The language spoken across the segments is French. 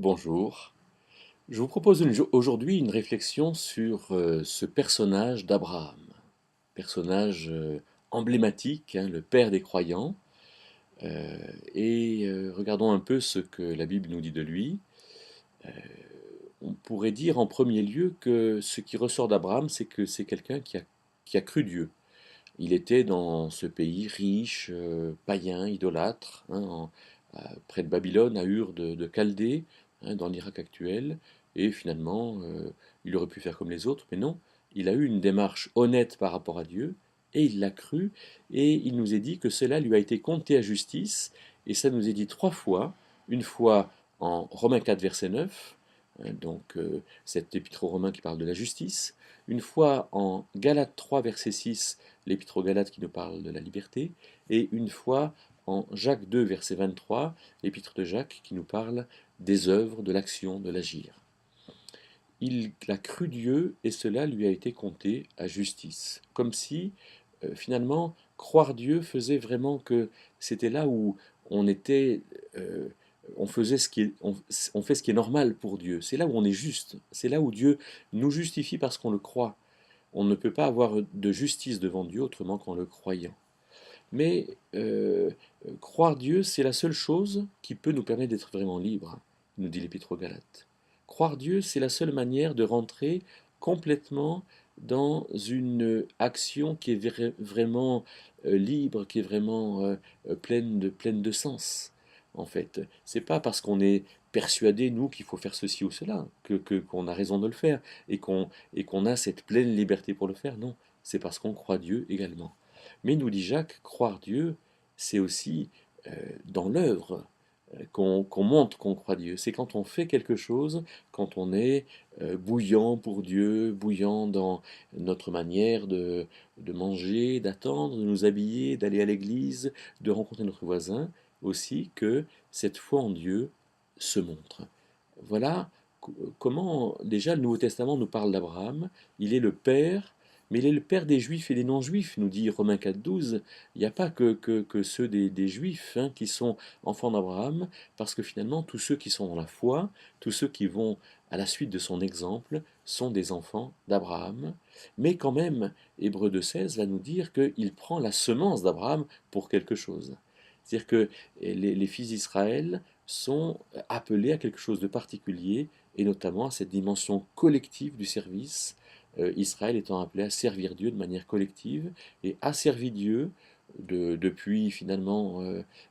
Bonjour. Je vous propose aujourd'hui une réflexion sur ce personnage d'Abraham, personnage emblématique, hein, le père des croyants. Euh, Regardons un peu ce que la Bible nous dit de lui. Euh, on pourrait dire en premier lieu que ce qui ressort d'Abraham, c'est que c'est quelqu'un qui a cru Dieu. Il était dans ce pays riche, païen, idolâtre, hein, près de Babylone, à Ur de Chaldée, hein, dans l'Irak actuel. Et finalement, il aurait pu faire comme les autres, mais non. Il a eu une démarche honnête par rapport à Dieu, et il l'a cru, et il nous est dit que cela lui a été compté à justice, et ça nous est dit trois fois. Une fois en Romains 4, verset 9, hein, donc cet épître aux Romains qui parle de la justice. Une fois en Galates 3, verset 6, l'Épître aux Galates qui nous parle de la liberté, et une fois en Jacques 2, verset 23, l'Épître de Jacques qui nous parle des œuvres, de l'action, de l'agir. Il a cru Dieu et cela lui a été compté à justice. Comme si, finalement, croire Dieu faisait vraiment que c'était là où on était, on faisait on fait ce qui est normal pour Dieu. C'est là où on est juste. C'est là où Dieu nous justifie parce qu'on le croit. On ne peut pas avoir de justice devant Dieu autrement qu'en le croyant. Mais croire Dieu, c'est la seule chose qui peut nous permettre d'être vraiment libres, nous dit l'Épître aux Galates. Croire Dieu, c'est la seule manière de rentrer complètement dans une action qui est vraiment libre, qui est vraiment pleine de sens. En fait, c'est pas parce qu'on est persuadé, nous, qu'il faut faire ceci ou cela, qu'on a raison de le faire et qu'on a cette pleine liberté pour le faire. Non, c'est parce qu'on croit Dieu également. Mais nous dit Jacques, croire Dieu, c'est aussi dans l'œuvre qu'on montre qu'on croit Dieu. C'est quand on fait quelque chose, quand on est bouillant pour Dieu, bouillant dans notre manière de manger, d'attendre, de nous habiller, d'aller à l'église, de rencontrer notre voisin, aussi que cette foi en Dieu se montre. Voilà comment déjà le Nouveau Testament nous parle d'Abraham. Il est le père, mais il est le père des juifs et des non-juifs, nous dit Romains 4,12. Il n'y a pas que ceux des juifs, hein, qui sont enfants d'Abraham, parce que finalement tous ceux qui sont dans la foi, tous ceux qui vont à la suite de son exemple, sont des enfants d'Abraham. Mais quand même, Hébreux 2,16 va nous dire qu'il prend la semence d'Abraham pour quelque chose. C'est-à-dire que les fils d'Israël sont appelés à quelque chose de particulier, et notamment à cette dimension collective du service, Israël étant appelé à servir Dieu de manière collective, et a servi Dieu depuis finalement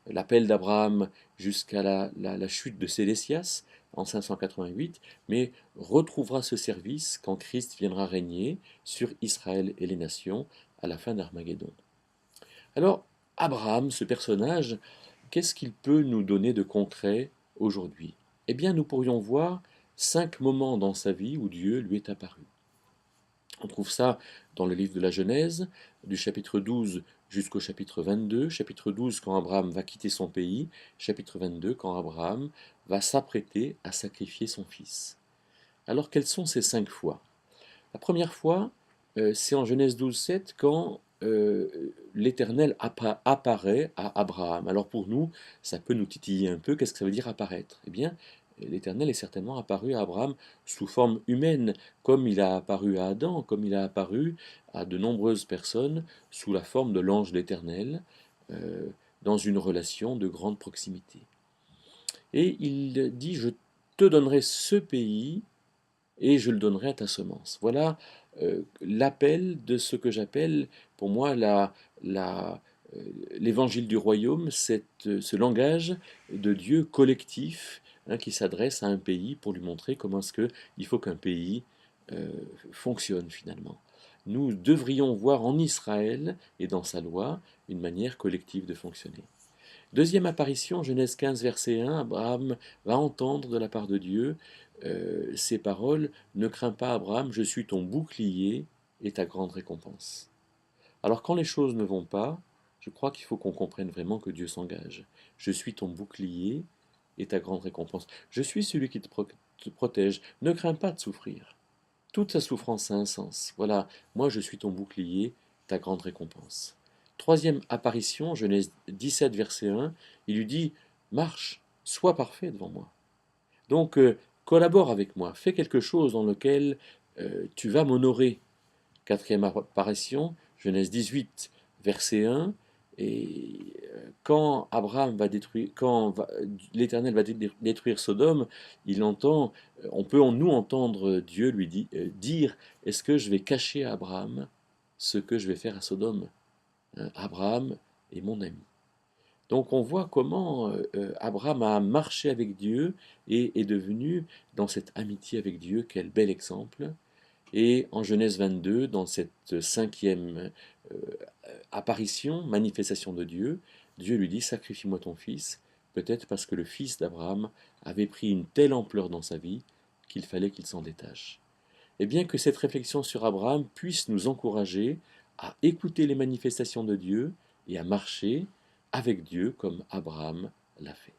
l'appel d'Abraham jusqu'à la chute de Sédécias en 588, mais retrouvera ce service quand Christ viendra régner sur Israël et les nations à la fin d'Armageddon. Alors, Abraham, ce personnage, qu'est-ce qu'il peut nous donner de concret aujourd'hui? Eh bien, nous pourrions voir 5 moments dans sa vie où Dieu lui est apparu. On trouve ça dans le livre de la Genèse, du chapitre 12 jusqu'au chapitre 22. Chapitre 12, quand Abraham va quitter son pays. Chapitre 22, quand Abraham va s'apprêter à sacrifier son fils. Alors, quelles sont ces 5 fois? La première fois, c'est en Genèse 12,7 quand l'Éternel apparaît à Abraham. Alors pour nous, ça peut nous titiller un peu. Qu'est-ce que ça veut dire apparaître? Eh bien, l'Éternel est certainement apparu à Abraham sous forme humaine, comme il a apparu à Adam, comme il a apparu à de nombreuses personnes sous la forme de l'ange d'Éternel, euh, dans une relation de grande proximité. Et il dit, je te donnerai ce pays et je le donnerai à ta semence. Voilà l'appel de ce que j'appelle pour moi l'évangile du royaume, ce langage de Dieu collectif, hein, qui s'adresse à un pays pour lui montrer comment est-ce qu'il faut qu'un pays euh, fonctionne finalement. Nous devrions voir en Israël et dans sa loi une manière collective de fonctionner. Deuxième apparition, Genèse 15, verset 1, Abraham va entendre de la part de Dieu ces paroles, ne crains pas Abraham, je suis ton bouclier et ta grande récompense. Alors quand les choses ne vont pas, je crois qu'il faut qu'on comprenne vraiment que Dieu s'engage. Je suis ton bouclier et ta grande récompense. Je suis celui qui te protège. Ne crains pas de souffrir. Toute sa souffrance a un sens. Voilà, moi je suis ton bouclier, ta grande récompense. Troisième apparition, Genèse 17, verset 1, il lui dit, marche, sois parfait devant moi. Donc, collabore avec moi, fais quelque chose dans lequel tu vas m'honorer. Quatrième apparition, Genèse 18, verset 1. Et quand Abraham va détruire, l'Éternel va détruire Sodome, il entend, on peut nous entendre Dieu lui dire, est-ce que je vais cacher à Abraham ce que je vais faire à Sodome? Abraham est mon ami. Donc on voit comment Abraham a marché avec Dieu et est devenu dans cette amitié avec Dieu. Quel bel exemple. Et en Genèse 22, dans cette cinquième euh, apparition, manifestation de Dieu, Dieu lui dit, sacrifie-moi ton fils, peut-être parce que le fils d'Abraham avait pris une telle ampleur dans sa vie qu'il fallait qu'il s'en détache. Et bien que cette réflexion sur Abraham puisse nous encourager à écouter les manifestations de Dieu et à marcher avec Dieu comme Abraham l'a fait.